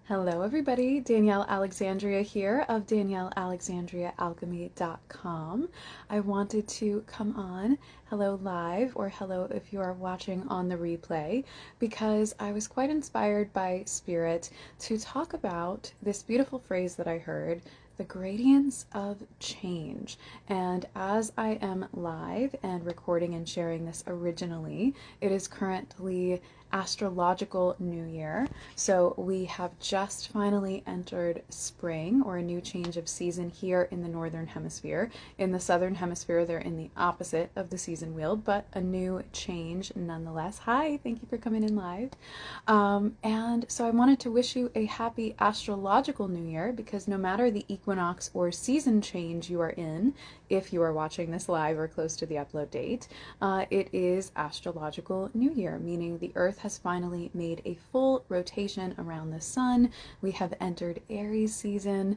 Hello everybody, Danielle Alexandria here of DanielleAlexandriaAlchemy.com. I wanted to come on hello live, or hello if you are watching on the replay, because I was quite inspired by Spirit to talk about this beautiful phrase that I heard, the gradients of change. And as I am live and recording and sharing this originally, it is currently Astrological New Year. So we have just finally entered spring, or a new change of season here in the Northern Hemisphere. In the Southern Hemisphere, they're in the opposite of the season wheel, but a new change nonetheless. Hi, thank you for coming in live. And so I wanted to wish you a happy Astrological New Year, because no matter the equinox or season change you are in, if you are watching this live or close to the upload date, it is Astrological New Year, meaning the Earth has finally made a full rotation around the sun. We have entered Aries season,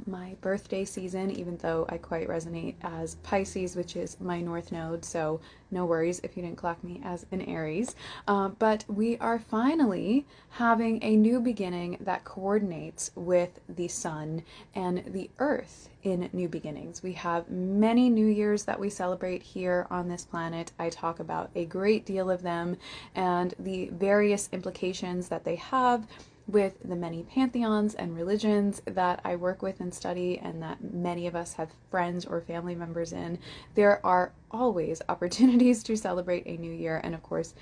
my birthday season, even though I quite resonate as Pisces, which is my North Node, so no worries if you didn't clock me as an Aries. But we are finally having a new beginning that coordinates with the sun and the earth in new beginnings. We have many New Years that we celebrate here on this planet. I talk about a great deal of them and the various implications that they have with the many pantheons and religions that I work with and study, and that many of us have friends or family members in. There are always opportunities to celebrate a new year, and of course,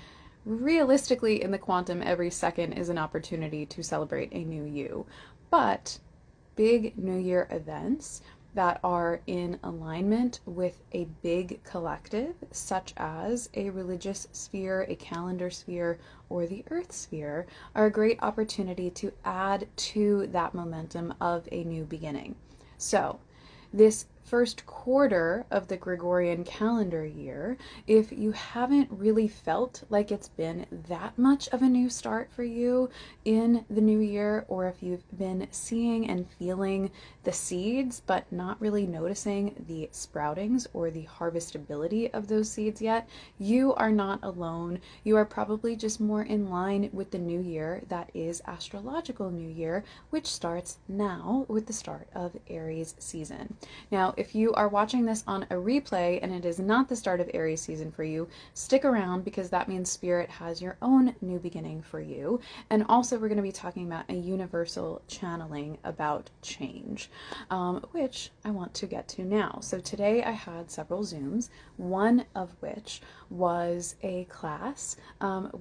realistically in the quantum, every second is an opportunity to celebrate a new you. But big New Year events that are in alignment with a big collective, such as a religious sphere, a calendar sphere, or the earth sphere, are a great opportunity to add to that momentum of a new beginning. So, this first quarter of the Gregorian calendar year, if you haven't really felt like it's been that much of a new start for you in the new year, or if you've been seeing and feeling the seeds but not really noticing the sproutings or the harvestability of those seeds yet, you are not alone. You are probably just more in line with the new year that is Astrological New Year, which starts now with the start of Aries season. Now, if you are watching this on a replay and it is not the start of Aries season for you, stick around, because that means Spirit has your own new beginning for you. And also we're going to be talking about a universal channeling about change, which I want to get to now. So today I had several Zooms, one of which was a class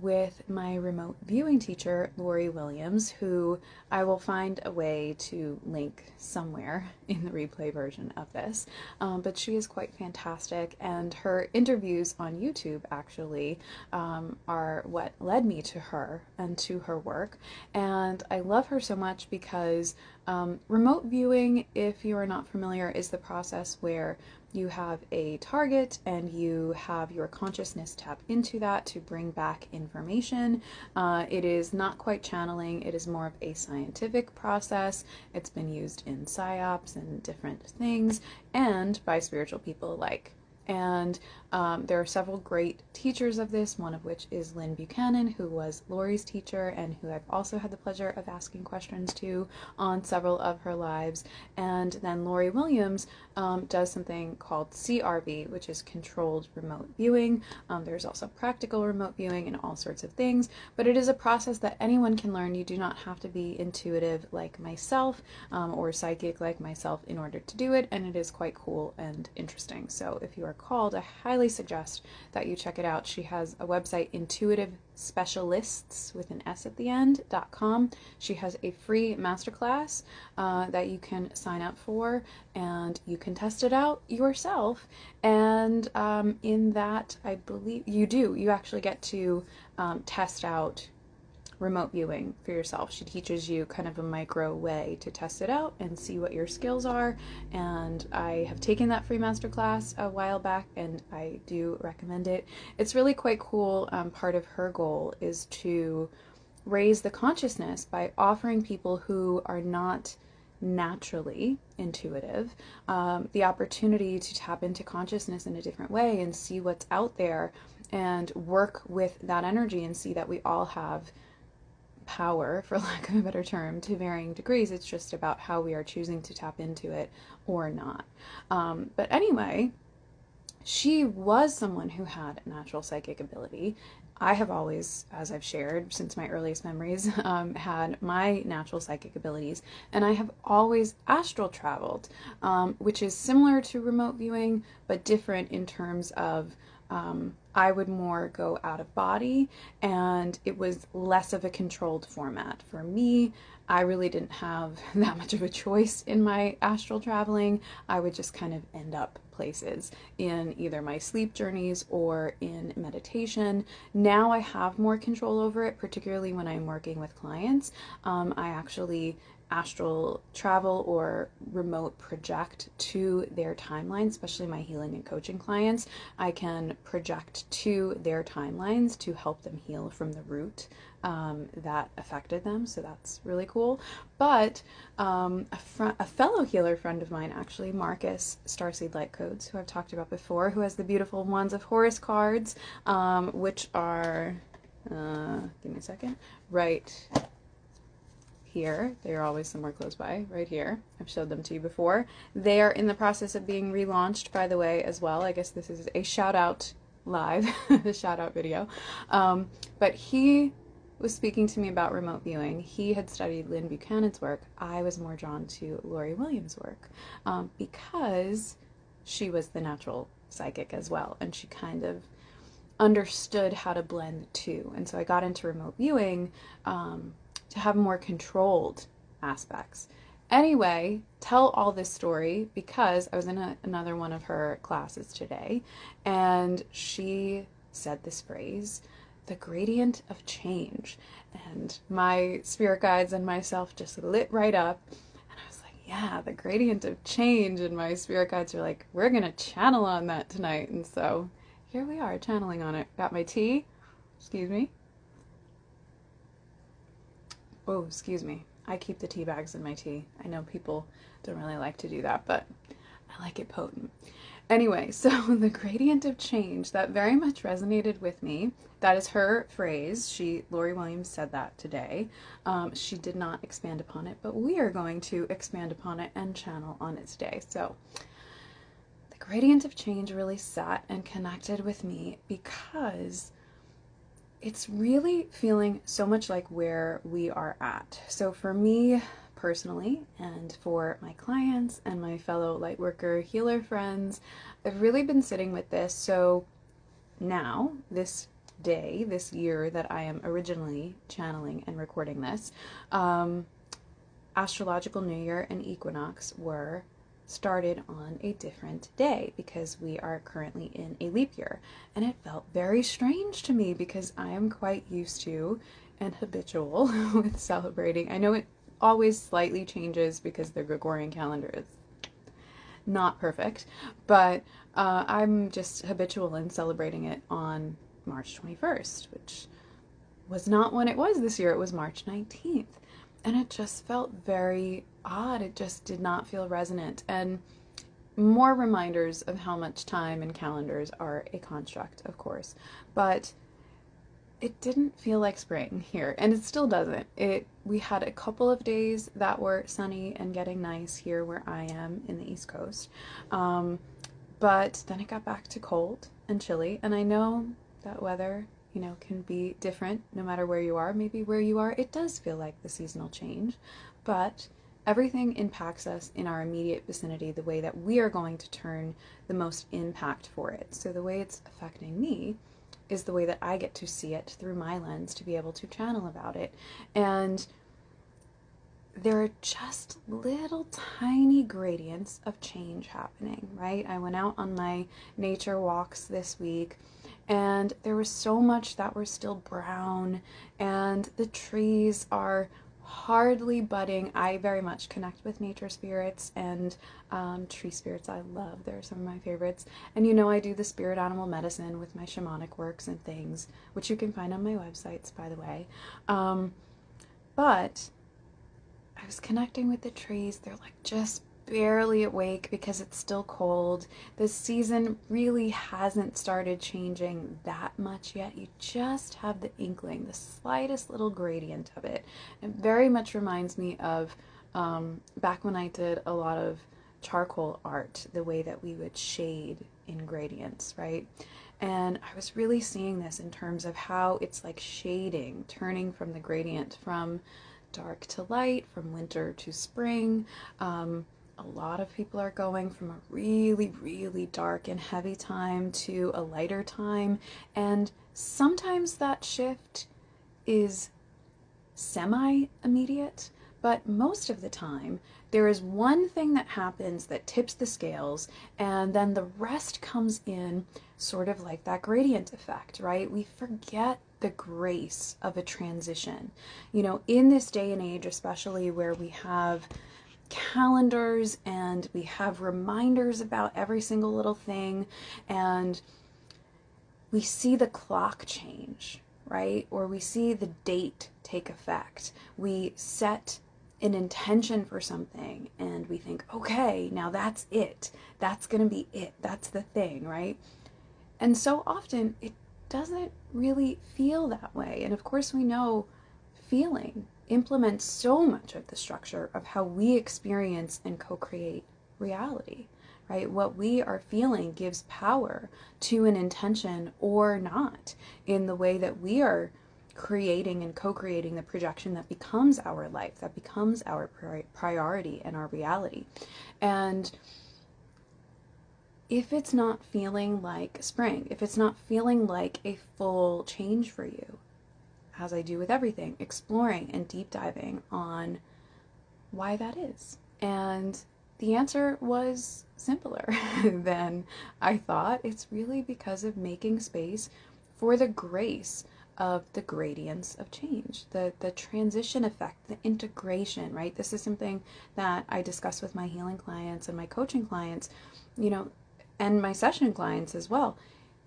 with my remote viewing teacher, Lori Williams, who I will find a way to link somewhere in the replay version of this. But she is quite fantastic, and her interviews on YouTube actually are what led me to her and to her work. And I love her so much because remote viewing, if you are not familiar, is the process where you have a target and you have your consciousness tap into that to bring back information. It is not quite channeling, it is more of a scientific process. It's been used in psyops and different things, and by spiritual people alike. And there are several great teachers of this, one of which is Lynn Buchanan, who was Lori's teacher and who I've also had the pleasure of asking questions to on several of her lives. And then Lori Williams does something called CRV, which is controlled remote viewing. There's also practical remote viewing and all sorts of things, but it is a process that anyone can learn. You do not have to be intuitive like myself or psychic like myself in order to do it, and it is quite cool and interesting. So if you are called, I highly suggest that you check it out. She has a website, Intuitive Specialists with an S at the end.com. She has a free masterclass that you can sign up for, and you can test it out yourself. And in that, I believe you actually get to test out remote viewing for yourself. She teaches you kind of a micro way to test it out and see what your skills are. And I have taken that free masterclass a while back, and I do recommend it. It's really quite cool. Part of her goal is to raise the consciousness by offering people who are not naturally intuitive the opportunity to tap into consciousness in a different way and see what's out there and work with that energy and see that we all have power, for lack of a better term, to varying degrees. It's just about how we are choosing to tap into it or not. But anyway, she was someone who had natural psychic ability. I have always, as I've shared since my earliest memories, had my natural psychic abilities, and I have always astral traveled, which is similar to remote viewing, but different in terms of I would more go out of body, and it was less of a controlled format. For me, I really didn't have that much of a choice in my astral traveling. I would just kind of end up places in either my sleep journeys or in meditation. Now I have more control over it, particularly when I'm working with clients. I actually astral travel or remote project to their timeline, especially my healing and coaching clients. I can project to their timelines to help them heal from the root that affected them. So that's really cool. But a fellow healer friend of mine, actually, Markus, Starseed LightCodes, who I've talked about before, who has the beautiful Wands of Horus cards, which are, give me a second, right here. They are always somewhere close by, right here. I've showed them to you before. They are in the process of being relaunched, by the way, as well. I guess this is a shout out live, a shout out video. But he was speaking to me about remote viewing. He had studied Lynn Buchanan's work. I was more drawn to Lori Williams' work because she was the natural psychic as well, and she kind of understood how to blend the two. And so I got into remote viewing to have more controlled aspects. Anyway, tell all this story because I was in another one of her classes today, and she said this phrase, the gradient of change. And my spirit guides and myself just lit right up. And I was like, yeah, the gradient of change. And my spirit guides are like, we're going to channel on that tonight. And so here we are channeling on it. Got my tea. Excuse me. Oh, excuse me. I keep the tea bags in my tea. I know people don't really like to do that, but I like it potent. Anyway, so the gradient of change, that very much resonated with me. That is her phrase. Lori Williams said that today. She did not expand upon it, but we are going to expand upon it and channel on it today. So the gradient of change really sat and connected with me because it's really feeling so much like where we are at. So for me personally, and for my clients and my fellow lightworker healer friends, I've really been sitting with this. So now, this day, this year that I am originally channeling and recording this, Astrological New Year and Equinox were started on a different day because we are currently in a leap year, and it felt very strange to me because I am quite used to and habitual with celebrating. I know it always slightly changes because the Gregorian calendar is not perfect, but I'm just habitual in celebrating it on March 21st, which was not when it was this year. It was March 19th. And it just felt very odd. It just did not feel resonant. And more reminders of how much time and calendars are a construct, of course. But it didn't feel like spring here, and it still doesn't. We had a couple of days that were sunny and getting nice here where I am in the East Coast. But then it got back to cold and chilly, and I know that weather can be different no matter where you are. Maybe where you are, it does feel like the seasonal change, but everything impacts us in our immediate vicinity the way that we are going to turn the most impact for it. So the way it's affecting me is the way that I get to see it through my lens to be able to channel about it. And there are just little tiny gradients of change happening, right? I went out on my nature walks this week, and there was so much that were still brown, and the trees are hardly budding. I very much connect with nature spirits and tree spirits. I love, they're some of my favorites. And I do the spirit animal medicine with my shamanic works and things, which you can find on my websites, by the way. But I was connecting with the trees. They're like just barely awake because it's still cold. The season really hasn't started changing that much yet. You just have the inkling, the slightest little gradient of it. It very much reminds me of back when I did a lot of charcoal art, the way that we would shade in gradients, right? And I was really seeing this in terms of how it's like shading, turning from the gradient from dark to light, from winter to spring. A lot of people are going from a really, really dark and heavy time to a lighter time. And sometimes that shift is semi-immediate, but most of the time there is one thing that happens that tips the scales, and then the rest comes in sort of like that gradient effect, right? We forget the grace of a transition. You know, in this day and age, especially where we have calendars and we have reminders about every single little thing, and we see the clock change, right? Or we see the date take effect. We set an intention for something and we think, okay, now that's it. That's going to be it. That's the thing, right? And so often it doesn't really feel that way. And of course, we know feeling implements so much of the structure of how we experience and co-create reality, right? What we are feeling gives power to an intention or not in the way that we are creating and co-creating the projection that becomes our life, that becomes our priority and our reality. And if it's not feeling like spring, if it's not feeling like a full change for you, as I do with everything, exploring and deep diving on why that is. And the answer was simpler than I thought. It's really because of making space for the grace of the gradients of change, the transition effect, the integration, right? This is something that I discuss with my healing clients and my coaching clients, you know, and my session clients as well.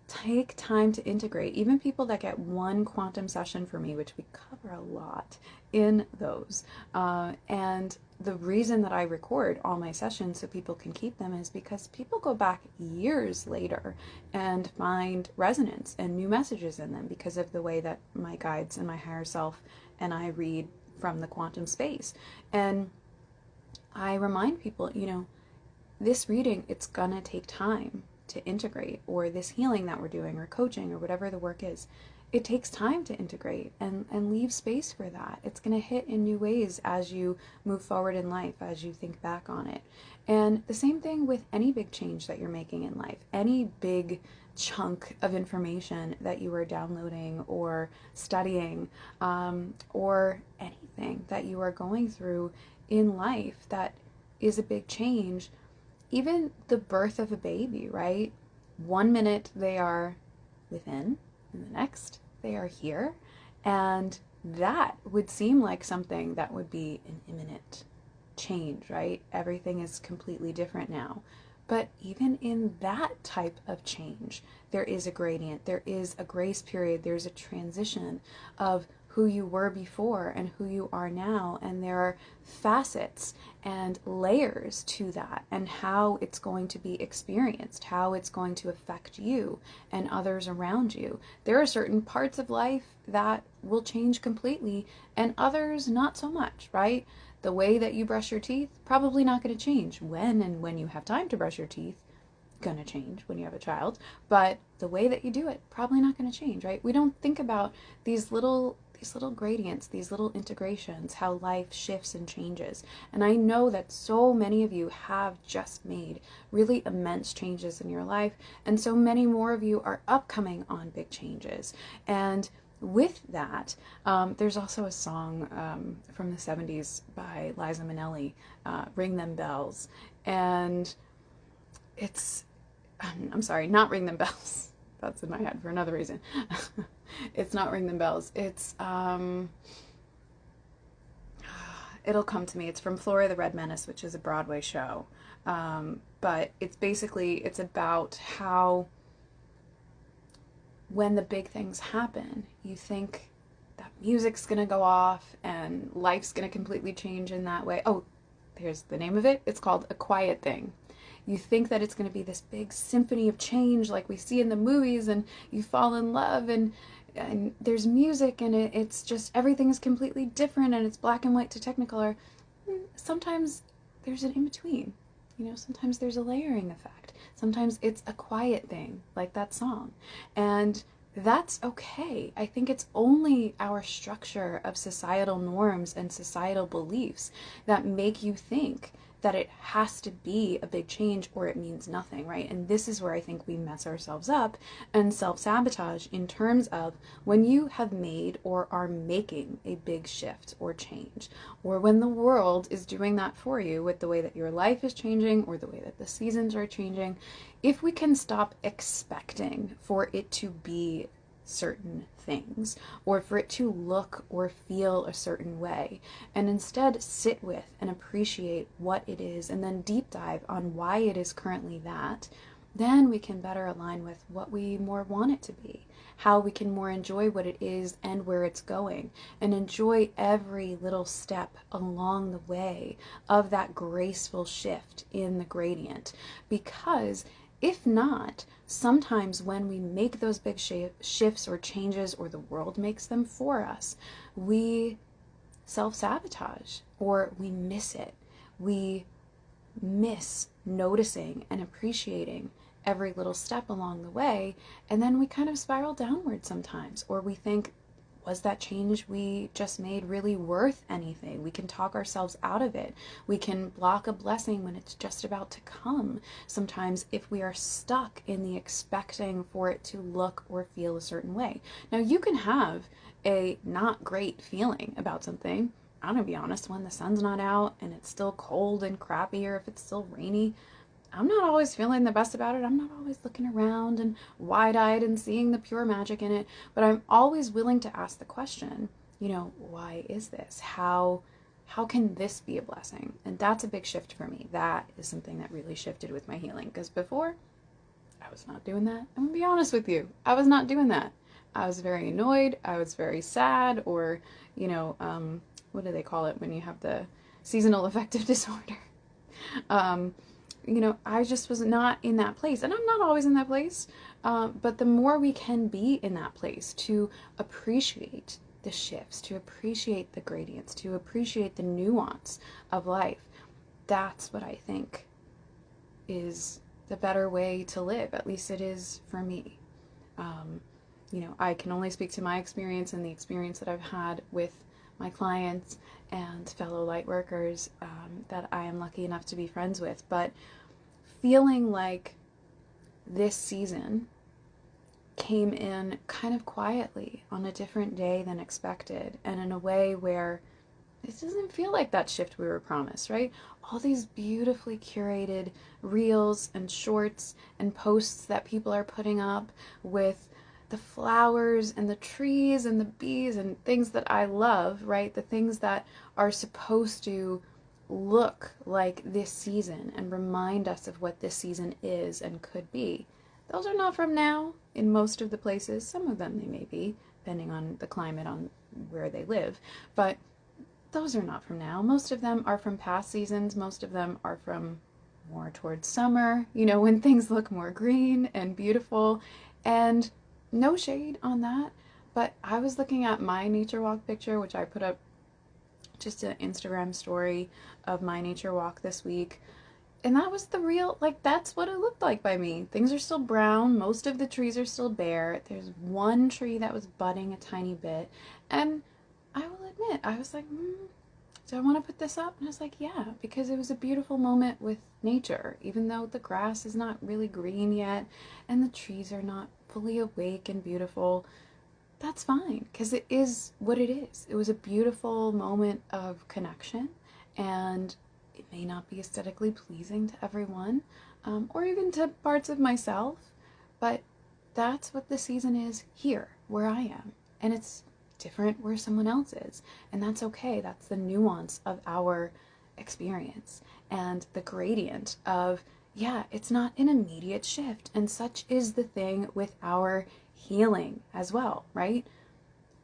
Take time to integrate. Even people that get one quantum session for me, which we cover a lot in those. And the reason that I record all my sessions so people can keep them is because people go back years later and find resonance and new messages in them because of the way that my guides and my higher self and I read from the quantum space. And I remind people, you know, this reading, it's gonna take time to integrate, or this healing that we're doing or coaching or whatever the work is, it takes time to integrate and leave space for that. It's going to hit in new ways as you move forward in life, as you think back on it. And the same thing with any big change that you're making in life, any big chunk of information that you are downloading or studying, or anything that you are going through in life that is a big change. Even the birth of a baby, right? 1 minute they are within, and the next they are here. And that would seem like something that would be an imminent change, right? Everything is completely different now. But even in that type of change, there is a gradient, there is a grace period, there's a transition of who you were before and who you are now, and there are facets and layers to that and how it's going to be experienced, how it's going to affect you and others around you. There are certain parts of life that will change completely and others not so much, right? The way that you brush your teeth, probably not going to change. When you have time to brush your teeth, going to change when you have a child, but the way that you do it, probably not going to change, right? We don't think about these little gradients, these little integrations, how life shifts and changes. And I know that so many of you have just made really immense changes in your life, and so many more of you are upcoming on big changes. And with that, there's also a song from the 70s by Liza Minnelli, Ring Them Bells. And it's, I'm sorry, not Ring Them Bells. That's in my head for another reason. It's not Ring Them Bells. It's, it'll come to me. It's from Flora the Red Menace, which is a Broadway show. But it's basically, it's about how when the big things happen, you think that music's gonna go off and life's gonna completely change in that way. Oh, here's the name of it. It's called a quiet thing. You think that it's going to be this big symphony of change like we see in the movies, and you fall in love, and there's music, and it's just everything is completely different, and it's black and white to Technicolor. Sometimes there's an in-between. You know, sometimes there's a layering effect. Sometimes it's a quiet thing, like that song. And that's okay. I think it's only our structure of societal norms and societal beliefs that make you think that it has to be a big change or it means nothing, right? And this is where I think we mess ourselves up and self-sabotage, in terms of when you have made or are making a big shift or change, or when the world is doing that for you with the way that your life is changing or the way that the seasons are changing. If we can stop expecting for it to be certain things, or for it to look or feel a certain way, and instead sit with and appreciate what it is, and then deep dive on why it is currently that, then we can better align with what we more want it to be, how we can more enjoy what it is and where it's going, and enjoy every little step along the way of that graceful shift in the gradient. Because if not, sometimes when we make those big shifts or changes, or the world makes them for us, we self-sabotage, or we miss it. We miss noticing and appreciating every little step along the way, and then we kind of spiral downward sometimes, or we think, was that change we just made really worth anything? We can talk ourselves out of it. We can block a blessing when it's just about to come. Sometimes if we are stuck in the expecting for it to look or feel a certain way. Now, you can have a not great feeling about something. I'm gonna be honest, when the sun's not out and it's still cold and crappy, or if it's still rainy, I'm not always feeling the best about it. I'm not always looking around and wide-eyed and seeing the pure magic in it, but I'm always willing to ask the question, you know, why is this? How can this be a blessing? And that's a big shift for me. That is something that really shifted with my healing, because before, I was not doing that. I'm gonna be honest with you. I was not doing that. I was very annoyed. I was very sad, or, you know, what do they call it when you have the seasonal affective disorder? You know, I just was not in that place, and I'm not always in that place, but the more we can be in that place to appreciate the shifts, to appreciate the gradients, to appreciate the nuance of life, that's what I think is the better way to live. At least it is for me. You know, I can only speak to my experience and the experience that I've had with my clients and fellow light workers that I am lucky enough to be friends with, but feeling like this season came in kind of quietly on a different day than expected, and in a way where it doesn't feel like that shift we were promised, right? All these beautifully curated reels and shorts and posts that people are putting up with the flowers and the trees and the bees and things that I love, right? The things that are supposed to look like this season and remind us of what this season is and could be. Those are not from now in most of the places. Some of them they may be, depending on the climate on where they live, but those are not from now. Most of them are from past seasons. Most of them are from more towards summer, you know, when things look more green and beautiful. And no shade on that, but I was looking at my nature walk picture, which I put up just an Instagram story of my nature walk this week, and that was the real, like, that's what it looked like by me. Things are still brown, most of the trees are still bare, there's one tree that was budding a tiny bit, and I will admit, I was like, do I want to put this up? And I was like, yeah, because it was a beautiful moment with nature, even though the grass is not really green yet, and the trees are not fully awake and beautiful. That's fine, because it is what it is. It was a beautiful moment of connection, and it may not be aesthetically pleasing to everyone, or even to parts of myself, but that's what the season is here, where I am. And it's different where someone else is, and that's okay. That's the nuance of our experience, and the gradient of, yeah, it's not an immediate shift, and such is the thing with our healing as well, right?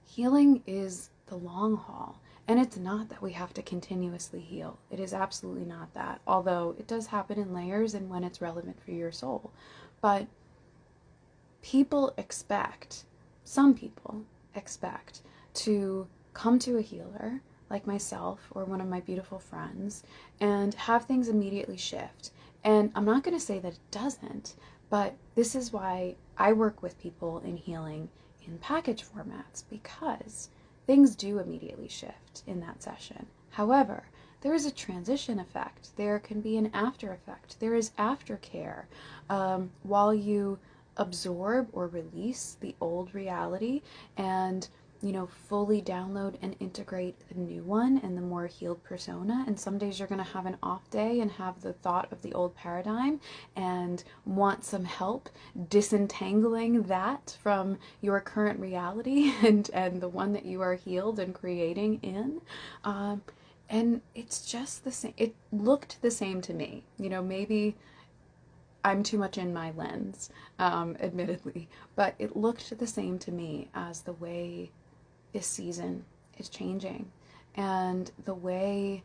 Healing is the long haul, And it's not that we have to continuously heal. It is absolutely not that. Although it does happen in layers and when it's relevant for your soul. But some people expect to come to a healer like myself or one of my beautiful friends and have things immediately shift. And I'm not going to say that it doesn't, but this is why I work with people in healing in package formats, because things do immediately shift in that session. However, there is a transition effect. There can be an after effect. There is aftercare. While you absorb or release the old reality and fully download and integrate the new one and the more healed persona. And some days you're going to have an off day and have the thought of the old paradigm and want some help disentangling that from your current reality and the one that you are healed and creating in. And it's just the same. It looked the same to me. Maybe I'm too much in my lens, admittedly, but it looked the same to me as the way this season is changing and the way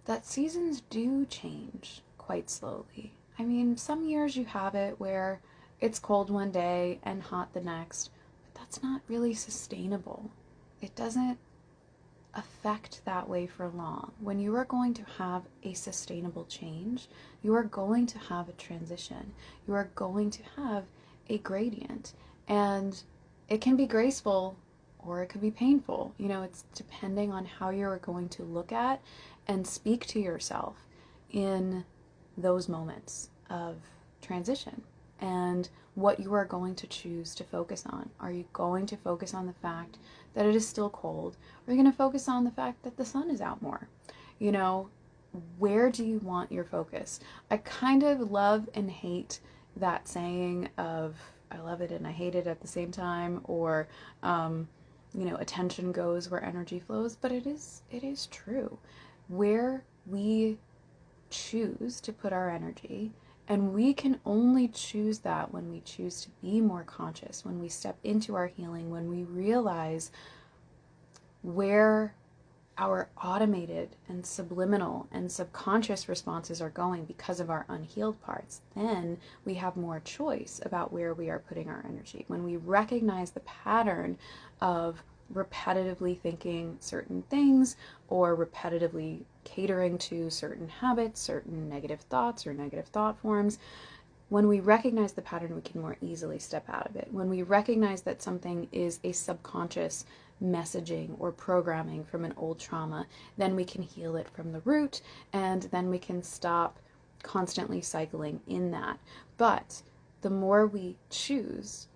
that seasons do change quite slowly. I mean, some years you have it where it's cold one day and hot the next, but that's not really sustainable. It doesn't affect that way for long. When you are going to have a sustainable change, you are going to have a transition. You are going to have a gradient. And it can be graceful or it could be painful. It's depending on how you're going to look at and speak to yourself in those moments of transition and what you are going to choose to focus on. Are you going to focus on the fact that it is still cold? Or are you going to focus on the fact that the sun is out more? Where do you want your focus? I kind of love and hate that saying of I love it and I hate it at the same time, or attention goes where energy flows, but it is true. Where we choose to put our energy, and we can only choose that when we choose to be more conscious, when we step into our healing, when we realize where our automated and subliminal and subconscious responses are going because of our unhealed parts, then we have more choice about where we are putting our energy. When we recognize the pattern of repetitively thinking certain things or repetitively catering to certain habits, certain negative thoughts or negative thought forms, when we recognize the pattern, we can more easily step out of it. When we recognize that something is a subconscious messaging or programming from an old trauma, then we can heal it from the root, and then we can stop constantly cycling in that. But the more we choose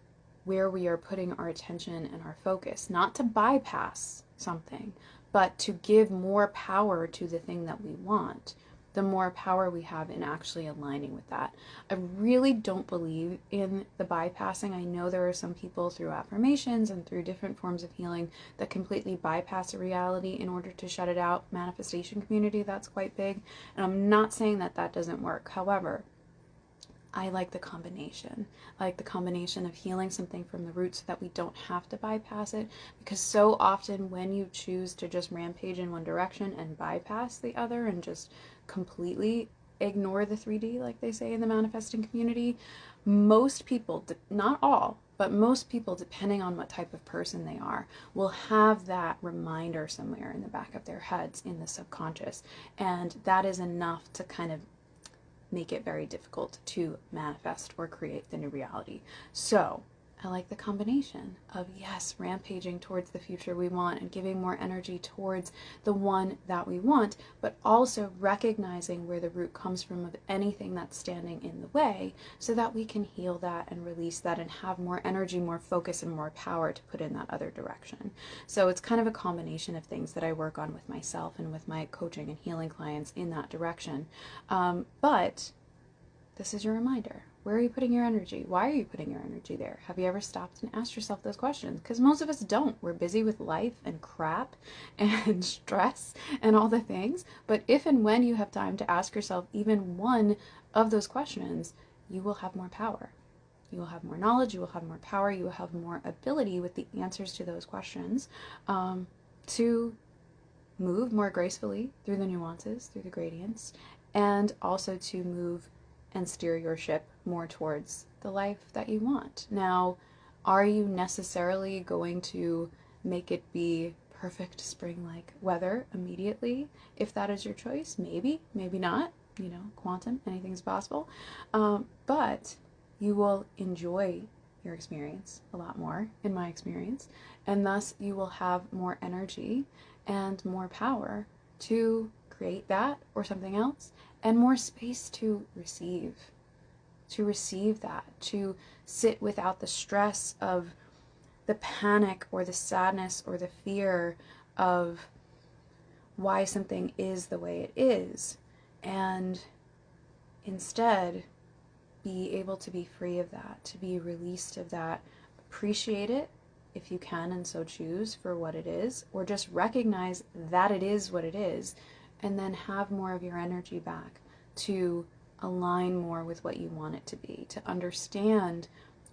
where we are putting our attention and our focus, not to bypass something, but to give more power to the thing that we want, the more power we have in actually aligning with that. I really don't believe in the bypassing. I know there are some people through affirmations and through different forms of healing that completely bypass a reality in order to shut it out. Manifestation community, that's quite big. And I'm not saying that that doesn't work. However, I like the combination. I like the combination of healing something from the root so that we don't have to bypass it. Because so often when you choose to just rampage in one direction and bypass the other and just completely ignore the 3D, like they say in the manifesting community, most people, not all, but most people, depending on what type of person they are, will have that reminder somewhere in the back of their heads in the subconscious. And that is enough to kind of make it very difficult to manifest or create the new reality. So I like the combination of, yes, rampaging towards the future we want and giving more energy towards the one that we want, but also recognizing where the root comes from of anything that's standing in the way so that we can heal that and release that and have more energy, more focus, and more power to put in that other direction. So it's kind of a combination of things that I work on with myself and with my coaching and healing clients in that direction. But this is your reminder. Where are you putting your energy? Why are you putting your energy there? Have you ever stopped and asked yourself those questions? Because most of us don't. We're busy with life and crap and stress and all the things. But if and when you have time to ask yourself even one of those questions, you will have more power. You will have more knowledge. You will have more power. You will have more ability with the answers to those questions to move more gracefully through the nuances, through the gradients, and also to move and steer your ship more towards the life that you want. Now, are you necessarily going to make it be perfect spring-like weather immediately? If that is your choice, maybe, maybe not. You know, quantum, anything's possible. But you will enjoy your experience a lot more, in my experience, and thus you will have more energy and more power to create that or something else, and more space to receive that, to sit without the stress of the panic or the sadness or the fear of why something is the way it is, and instead be able to be free of that, to be released of that, appreciate it if you can and so choose for what it is, or just recognize that it is what it is, and then have more of your energy back to align more with what you want it to be, to understand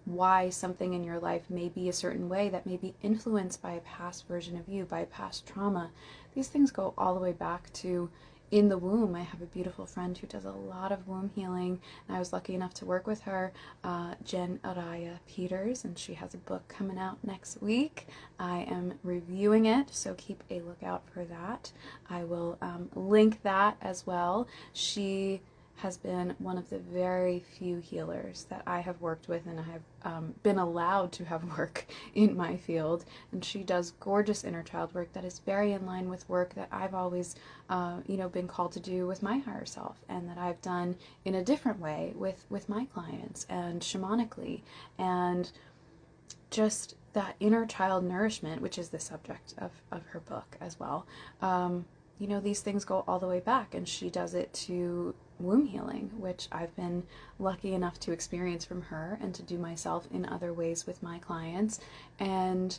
why something in your life may be a certain way that may be influenced by a past version of you, by a past trauma. These things go all the way back to in the womb. I have a beautiful friend who does a lot of womb healing, and I was lucky enough to work with her, Jen Araya Peters, and she has a book coming out next week. I am reviewing it, so keep a lookout for that. I will link that as well. She has been one of the very few healers that I have worked with, and I have been allowed to have work in my field, and she does gorgeous inner child work that is very in line with work that I've always been called to do with my higher self, and that I've done in a different way with my clients and shamanically, and just that inner child nourishment, which is the subject of her book as well. These things go all the way back, and she does it to womb healing, which I've been lucky enough to experience from her and to do myself in other ways with my clients. And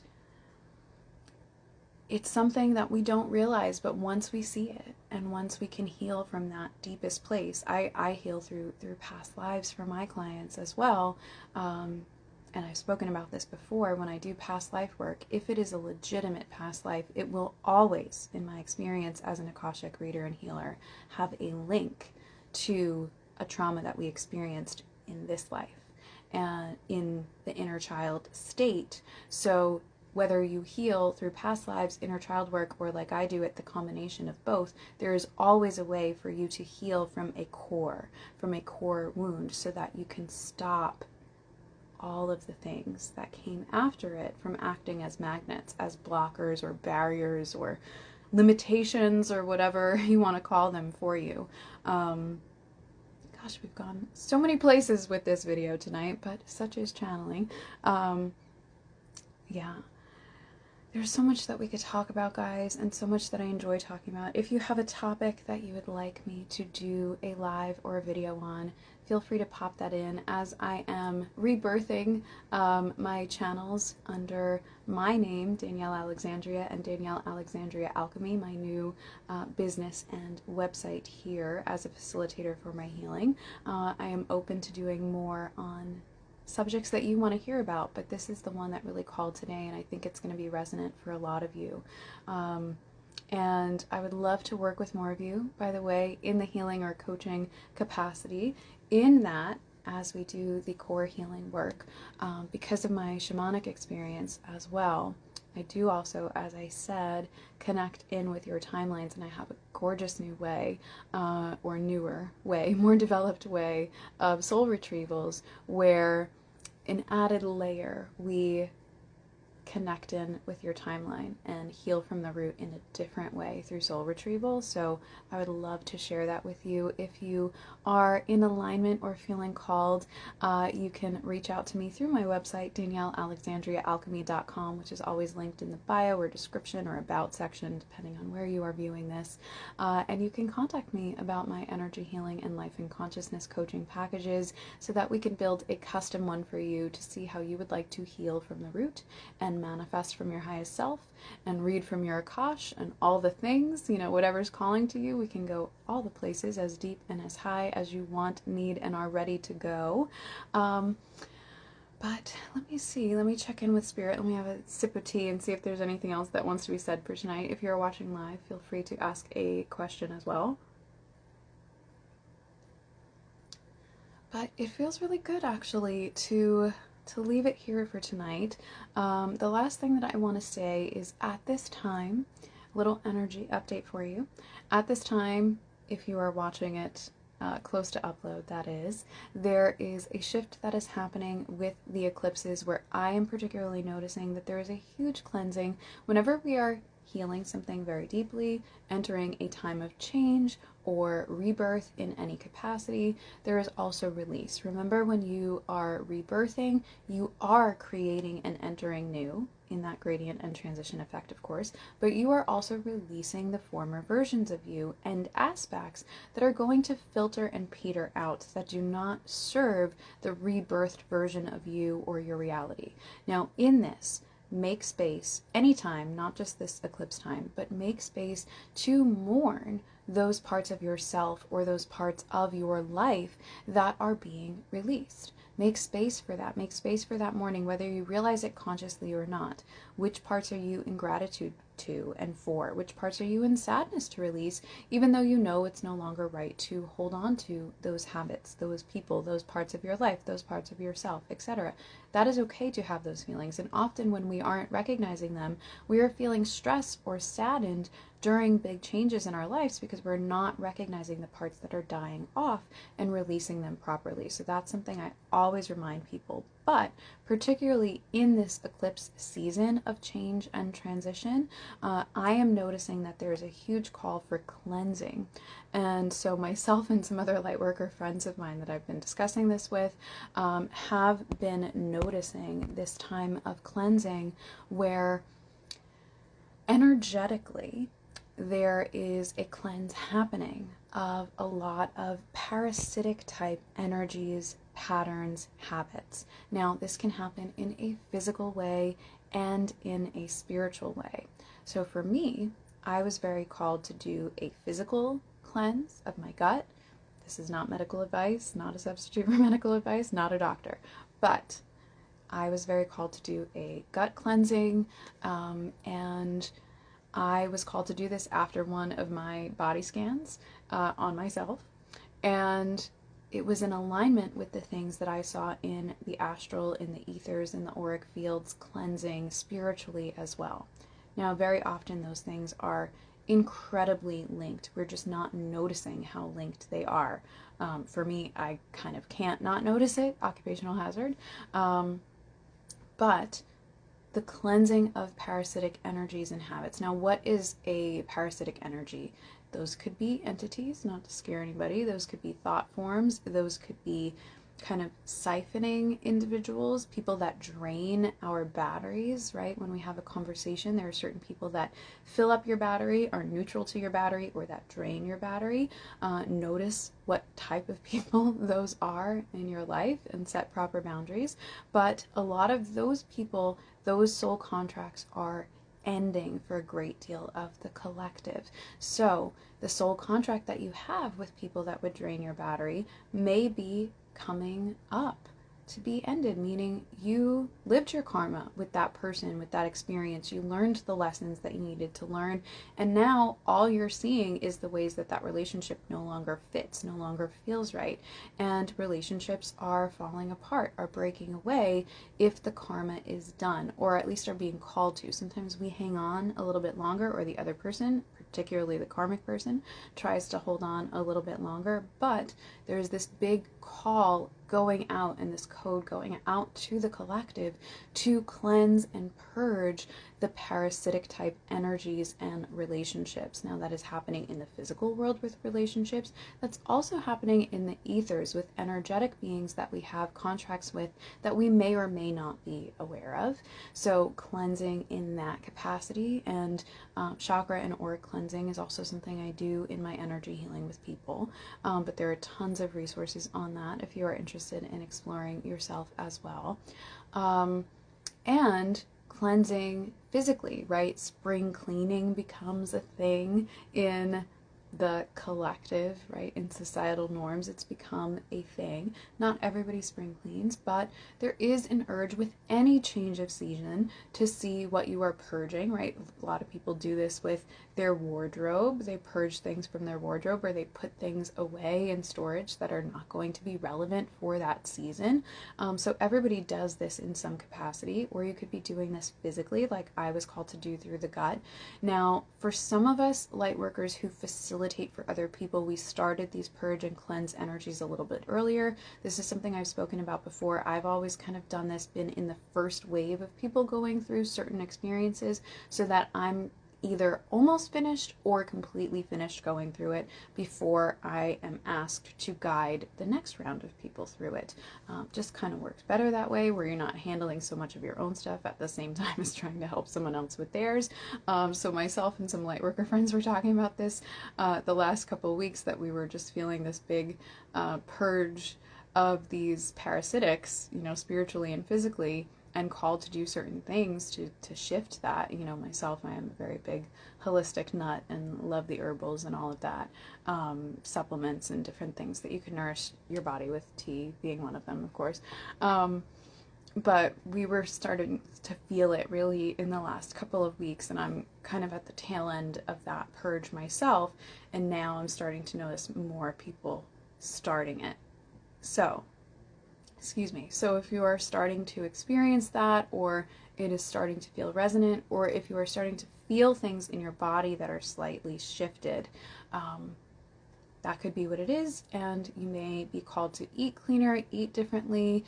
it's something that we don't realize, but once we see it and once we can heal from that deepest place, I heal through past lives for my clients as well. And I've spoken about this before, when I do past life work, if it is a legitimate past life, it will always, in my experience as an Akashic reader and healer, have a link to a trauma that we experienced in this life and in the inner child state. So whether you heal through past lives, inner child work, or like I do it, the combination of both, there is always a way for you to heal from a core wound, so that you can stop all of the things that came after it from acting as magnets, as blockers or barriers or limitations or whatever you want to call them for you. Gosh, we've gone so many places with this video tonight, but such is channeling. Yeah. There's so much that we could talk about, guys, and so much that I enjoy talking about. If you have a topic that you would like me to do a live or a video on, feel free to pop that in, as I am rebirthing my channels under my name, Danielle Alexandria, and Danielle Alexandria Alchemy, my new business and website here as a facilitator for my healing. I am open to doing more on subjects that you want to hear about, but this is the one that really called today, and I think it's going to be resonant for a lot of you. And I would love to work with more of you, by the way, in the healing or coaching capacity, in that as we do the core healing work, because of my shamanic experience as well. I do also, as I said, connect in with your timelines, and I have a gorgeous new way, or newer way, more developed way of soul retrievals, where an added layer, we connect in with your timeline and heal from the root in a different way through soul retrieval. So I would love to share that with you. If you are in alignment or feeling called, you can reach out to me through my website, DanielleAlexandriaAlchemy.com, which is always linked in the bio or description or about section, depending on where you are viewing this. And you can contact me about my energy healing and life and consciousness coaching packages, so that we can build a custom one for you to see how you would like to heal from the root and manifest from your highest self and read from your Akash and all the things, whatever's calling to you. We can go all the places, as deep and as high as you want, need, and are ready to go. But let me see, let me check in with Spirit. Let me have a sip of tea and see if there's anything else that wants to be said for tonight. If you're watching live, feel free to ask a question as well. But it feels really good actually to leave it here for tonight. The last thing that I want to say is at this time, a little energy update for you. At this time, if you are watching it close to upload, that is, there is a shift that is happening with the eclipses where I am particularly noticing that there is a huge cleansing whenever we are healing something very deeply, entering a time of change or rebirth in any capacity. There is also release. Remember, when you are rebirthing, you are creating and entering new in that gradient and transition effect, of course, but you are also releasing the former versions of you and aspects that are going to filter and peter out, that do not serve the rebirthed version of you or your reality. Now, in this, make space anytime, not just this eclipse time, but make space to mourn those parts of yourself or those parts of your life that are being released. Make space for that. Make space for that mourning, whether you realize it consciously or not. Which parts are you in gratitude to and for? Which parts are you in sadness to release, even though you know it's no longer right to hold on to those habits, those people, those parts of your life, those parts of yourself, etc. That is okay to have those feelings. And often when we aren't recognizing them, we are feeling stressed or saddened during big changes in our lives because we're not recognizing the parts that are dying off and releasing them properly. So that's something I always remind people. But particularly in this eclipse season of change and transition, I am noticing that there is a huge call for cleansing. And so myself and some other lightworker friends of mine that I've been discussing this with have been noticing this time of cleansing where energetically there is a cleanse happening of a lot of parasitic type energies, patterns, habits. Now, this can happen in a physical way and in a spiritual way. So for me, I was very called to do a physical cleanse of my gut. This is not medical advice, not a substitute for medical advice, not a doctor, but I was very called to do a gut cleansing, and I was called to do this after one of my body scans on myself, and it was in alignment with the things that I saw in the astral, in the ethers, in the auric fields, cleansing spiritually as well. Now, very often those things are incredibly linked. We're just not noticing how linked they are. For me, I kind of can't not notice it, occupational hazard, but the cleansing of parasitic energies and habits. Now, what is a parasitic energy? Those could be entities, not to scare anybody. Those could be thought forms. Those could be kind of siphoning individuals, people that drain our batteries, right? When we have a conversation, there are certain people that fill up your battery, are neutral to your battery, or that drain your battery. Notice what type of people those are in your life and set proper boundaries. But a lot of those people, those soul contracts are ending for a great deal of the collective. So the soul contract that you have with people that would drain your battery may be coming up to be ended, meaning you lived your karma with that person, with that experience. You learned the lessons that you needed to learn, and now all you're seeing is the ways that that relationship no longer fits, no longer feels right, and relationships are falling apart, are breaking away if the karma is done, or at least are being called to. Sometimes we hang on a little bit longer, or the other person, particularly the karmic person, tries to hold on a little bit longer, but there's this big call going out and this code going out to the collective to cleanse and purge the parasitic type energies and relationships. Now, that is happening in the physical world with relationships. That's also happening in the ethers with energetic beings that we have contracts with that we may or may not be aware of. So cleansing in that capacity, and chakra and auric cleansing is also something I do in my energy healing with people. But there are tons of resources on that if you are interested in exploring yourself as well. And cleansing physically, right? Spring cleaning becomes a thing in the collective, right, in societal norms, it's become a thing. Not everybody spring cleans, but there is an urge with any change of season to see what you are purging, right? A lot of people do this with their wardrobe. They purge things from their wardrobe, or they put things away in storage that are not going to be relevant for that season. So everybody does this in some capacity, or you could be doing this physically, like I was called to do through the gut. Now, for some of us light workers who facilitate for other people, we started these purge and cleanse energies a little bit earlier. This is something I've spoken about before. I've always kind of done this, been in the first wave of people going through certain experiences, so that I'm either almost finished or completely finished going through it before I am asked to guide the next round of people through it. Just kind of works better that way, where you're not handling so much of your own stuff at the same time as trying to help someone else with theirs. So myself and some lightworker friends were talking about this the last couple of weeks, that we were just feeling this big purge of these parasitics, spiritually and physically, and called to do certain things to shift that. Myself, I am a very big holistic nut and love the herbals and all of that, supplements and different things that you can nourish your body with, tea being one of them, of course. But we were starting to feel it really in the last couple of weeks, and I'm kind of at the tail end of that purge myself, and now I'm starting to notice more people starting it. So if you are starting to experience that, or it is starting to feel resonant, or if you are starting to feel things in your body that are slightly shifted, that could be what it is, and you may be called to eat cleaner, eat differently.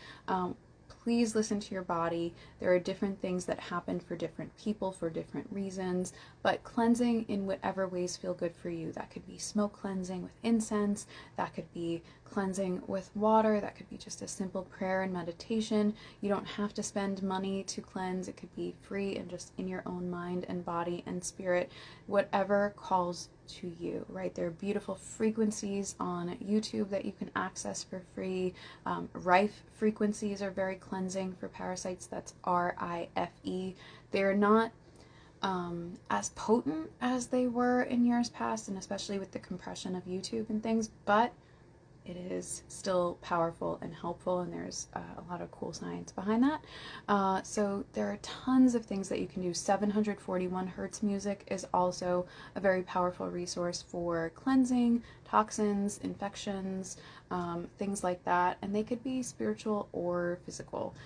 Please listen to your body. There are different things that happen for different people for different reasons, but cleansing in whatever ways feel good for you. That could be smoke cleansing with incense, that could be cleansing with water, that could be just a simple prayer and meditation. You don't have to spend money to cleanse. It could be free and just in your own mind and body and spirit, whatever calls to you, right? There are beautiful frequencies on YouTube that you can access for free. Rife frequencies are very cleansing for parasites. That's RIFE. They're not as potent as they were in years past, and especially with the compression of YouTube and things, but it is still powerful and helpful, and there's a lot of cool science behind that. So there are tons of things that you can do. 741 Hertz music is also a very powerful resource for cleansing toxins, infections, things like that, and they could be spiritual or physical.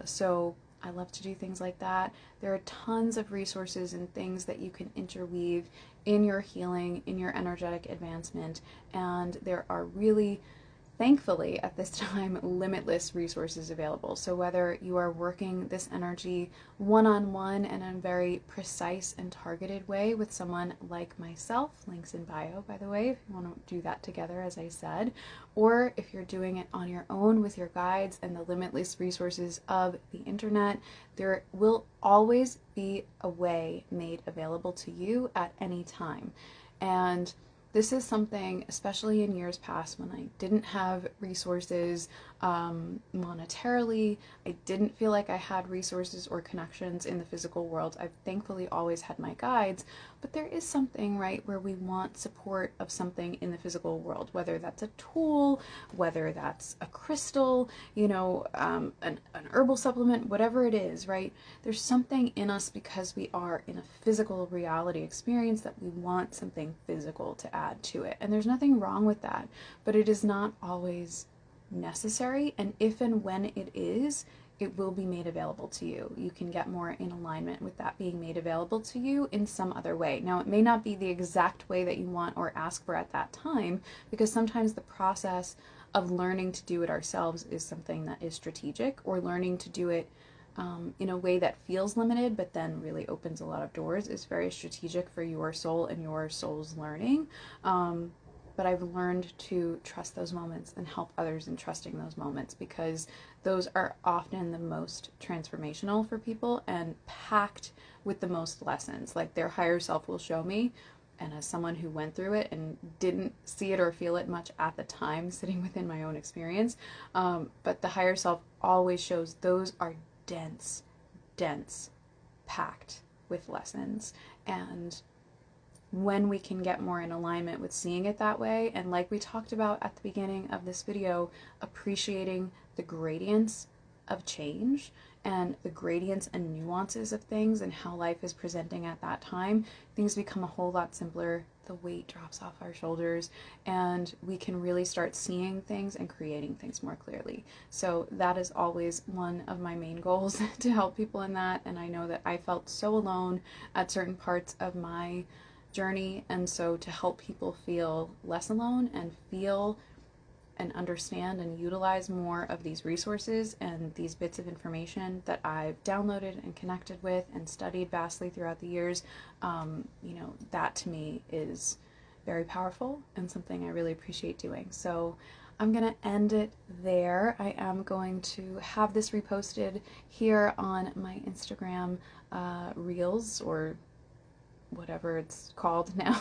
So I love to do things like that. There are tons of resources and things that you can interweave in your healing, in your energetic advancement, and there are really, thankfully at this time, limitless resources available. So whether you are working this energy one-on-one in a very precise and targeted way with someone like myself, links in bio, by the way, if you want to do that together, as I said, or if you're doing it on your own with your guides and the limitless resources of the internet, there will always be a way made available to you at any time. And this is something, especially in years past when I didn't have resources monetarily, I didn't feel like I had resources or connections in the physical world. I've thankfully always had my guides, but there is something, right, where we want support of something in the physical world, whether that's a tool, whether that's a crystal, an herbal supplement, whatever it is, right? There's something in us, because we are in a physical reality experience, that we want something physical to add to it. And there's nothing wrong with that, but it is not always necessary, and if and when it is, it will be made available to you. You can get more in alignment with that being made available to you in some other way. Now, it may not be the exact way that you want or ask for at that time, because sometimes the process of learning to do it ourselves is something that is strategic, or learning to do it in a way that feels limited but then really opens a lot of doors is very strategic for your soul and your soul's learning. But I've learned to trust those moments and help others in trusting those moments, because those are often the most transformational for people and packed with the most lessons. Like, their higher self will show me, and as someone who went through it and didn't see it or feel it much at the time, sitting within my own experience, but the higher self always shows those are dense, packed with lessons. And when we can get more in alignment with seeing it that way. And like we talked about at the beginning of this video, appreciating the gradients of change and the gradients and nuances of things and how life is presenting at that time, things become a whole lot simpler. The weight drops off our shoulders and we can really start seeing things and creating things more clearly. So that is always one of my main goals, to help people in that. And I know that I felt so alone at certain parts of my journey, and so to help people feel less alone and feel and understand and utilize more of these resources and these bits of information that I've downloaded and connected with and studied vastly throughout the years, that to me is very powerful and something I really appreciate doing. So I'm going to end it there. I am going to have this reposted here on my Instagram Reels, or whatever it's called now,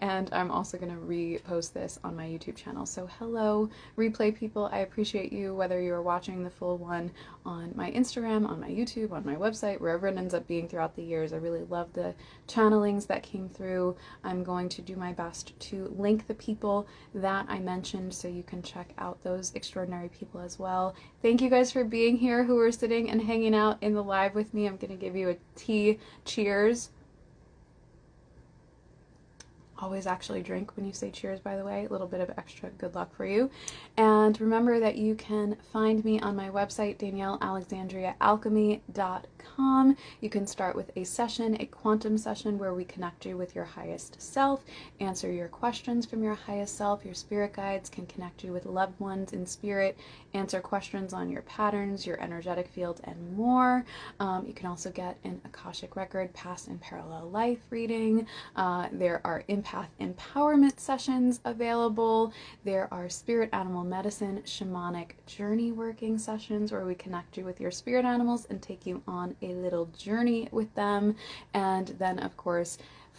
and I'm also going to repost this on my YouTube channel. So hello replay people, I appreciate you, whether you're watching the full one on my Instagram, on my YouTube, on my website, wherever it ends up being throughout the years. I really love the channelings that came through. I'm going to do my best to link the people that I mentioned so you can check out those extraordinary people as well. Thank you guys for being here, who are sitting and hanging out in the live with me. I'm going to give you a tea cheers. Always actually drink when you say cheers, by the way. A little bit of extra good luck for you. And remember that you can find me on my website, DanielleAlexandriaAlchemy.com. You can start with a session, a quantum session, where we connect you with your highest self, answer your questions from your highest self. Your spirit guides can connect you with loved ones in spirit, answer questions on your patterns, your energetic field, and more. You can also get an Akashic record, past and parallel life reading. There are empath empowerment sessions available. There are spirit animal medicine, shamanic journey working sessions, where we connect you with your spirit animals and take you on a little journey with them. And then, of course,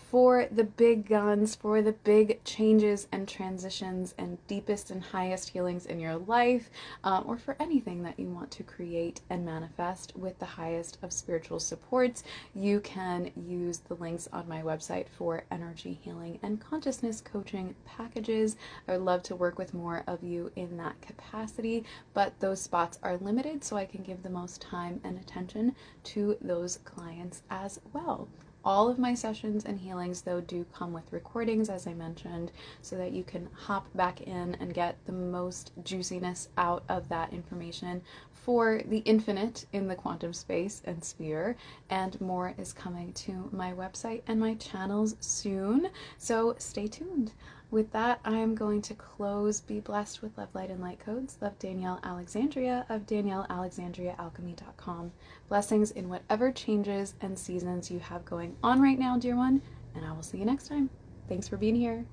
for the big guns, for the big changes and transitions and deepest and highest healings in your life, or for anything that you want to create and manifest with the highest of spiritual supports, you can use the links on my website for energy healing and consciousness coaching packages. I would love to work with more of you in that capacity, but those spots are limited, so I can give the most time and attention to those clients as well. All of my sessions and healings, though, do come with recordings, as I mentioned, so that you can hop back in and get the most juiciness out of that information for the infinite in the quantum space and sphere. And more is coming to my website and my channels soon, so stay tuned. With that, I am going to close. Be blessed with love, light, and light codes. Love, Danielle Alexandria of DanielleAlexandriaAlchemy.com. Blessings in whatever changes and seasons you have going on right now, dear one, and I will see you next time. Thanks for being here.